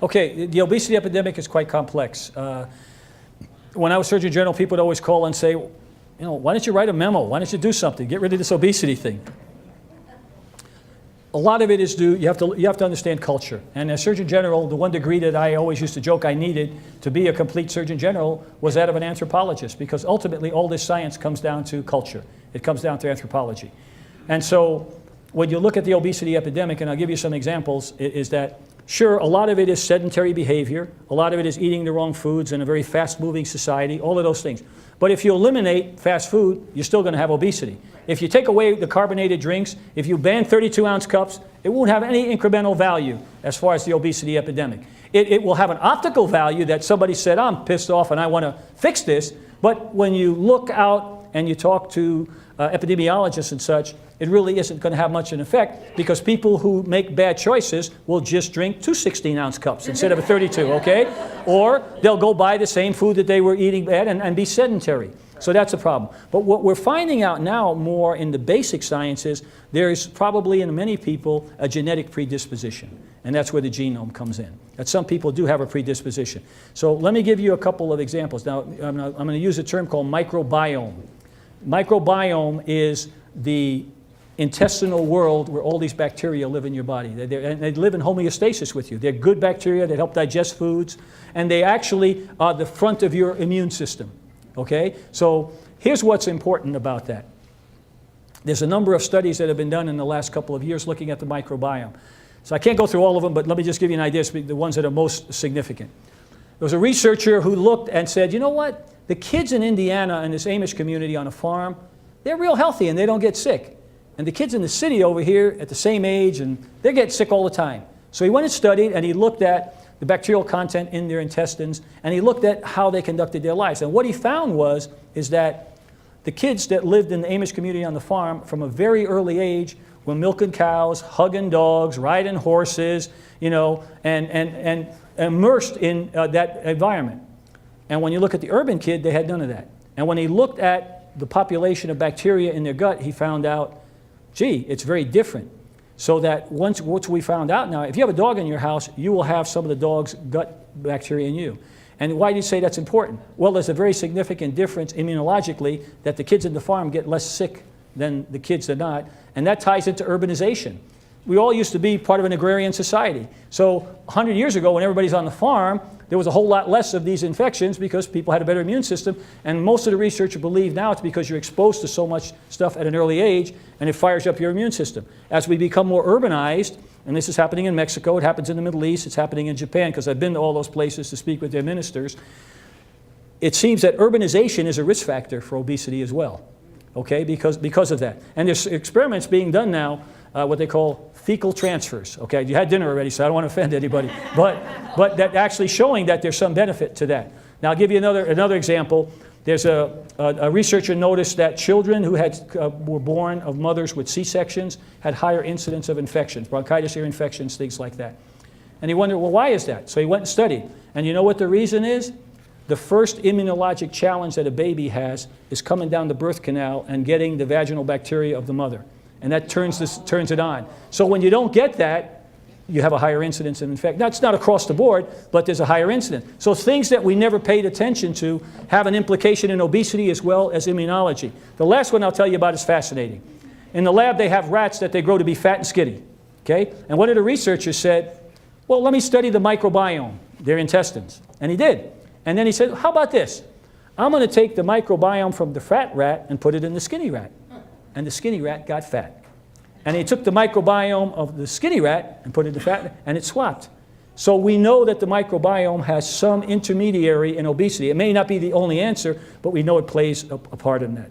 Okay, the obesity epidemic is quite complex. When I was Surgeon General, people would always call and say, you know, why don't you write a memo? Why don't you do something? Get rid of this obesity thing. A lot of it is due, you have to understand culture. And as Surgeon General, the one degree that I always used to joke I needed to be a complete Surgeon General was that of an anthropologist, because ultimately all this science comes down to culture. It comes down to anthropology. And so when you look at the obesity epidemic, and I'll give you some examples, is that sure, a lot of it is sedentary behavior. A lot of it is eating the wrong foods in a very fast-moving society, all of those things. But if you eliminate fast food, you're still going to have obesity. If you take away the carbonated drinks, if you ban 32-ounce cups, it won't have any incremental value as far as the obesity epidemic. It will have an optical value that somebody said, I'm pissed off and I want to fix this. But when you look out and you talk to epidemiologists and such, it really isn't going to have much an effect, because people who make bad choices will just drink 2 16-ounce cups instead of a 32, okay? Or they'll go buy the same food that they were eating bad and be sedentary. So that's a problem. But what we're finding out now more in the basic sciences, there's probably in many people a genetic predisposition. And that's where the genome comes in. That some people do have a predisposition. So let me give you a couple of examples. Now, I'm going to use a term called microbiome. Microbiome is the intestinal world where all these bacteria live in your body. And they live in homeostasis with you. They're good bacteria that help digest foods, and they actually are the front of your immune system. Okay? So here's what's important about that. There's a number of studies that have been done in the last couple of years looking at the microbiome. So I can't go through all of them, but let me just give you an idea, the ones that are most significant. There was a researcher who looked and said, you know what? The kids in Indiana in this Amish community on a farm, they're real healthy and they don't get sick. And the kids in the city over here at the same age, and they get sick all the time. So he went and studied, and he looked at the bacterial content in their intestines, and he looked at how they conducted their lives. And what he found is that the kids that lived in the Amish community on the farm from a very early age were milking cows, hugging dogs, riding horses, you know, and immersed in that environment. And when you look at the urban kid, they had none of that. And when he looked at the population of bacteria in their gut, he found out, gee, it's very different. So that once we found out now, if you have a dog in your house, you will have some of the dog's gut bacteria in you. And why do you say that's important? Well, there's a very significant difference immunologically that the kids in the farm get less sick than the kids that not, and that ties into urbanization. We all used to be part of an agrarian society. So 100 years ago, when everybody's on the farm, there was a whole lot less of these infections because people had a better immune system. And most of the researchers believe now it's because you're exposed to so much stuff at an early age, and it fires up your immune system. As we become more urbanized, and this is happening in Mexico, it happens in the Middle East, it's happening in Japan, because I've been to all those places to speak with their ministers, it seems that urbanization is a risk factor for obesity as well, okay, because of that. And there's experiments being done now, what they call fecal transfers. Okay, you had dinner already, so I don't want to offend anybody. But that actually showing that there's some benefit to that. Now I'll give you another example. There's a researcher noticed that children who were born of mothers with C-sections had higher incidence of infections, bronchitis, ear infections, things like that. And he wondered, well, why is that? So he went and studied. And you know what the reason is? The first immunologic challenge that a baby has is coming down the birth canal and getting the vaginal bacteria of the mother. And that turns it on. So when you don't get that, you have a higher incidence of infection. That's not across the board, but there's a higher incidence. So things that we never paid attention to have an implication in obesity as well as immunology. The last one I'll tell you about is fascinating. In the lab, they have rats that they grow to be fat and skinny. Okay? And one of the researchers said, well, let me study the microbiome, their intestines. And he did. And then he said, how about this? I'm going to take the microbiome from the fat rat and put it in the skinny rat. And the skinny rat got fat. And he took the microbiome of the skinny rat and put it in the fat rat, and it swapped. So we know that the microbiome has some intermediary in obesity. It may not be the only answer, but we know it plays a part in that.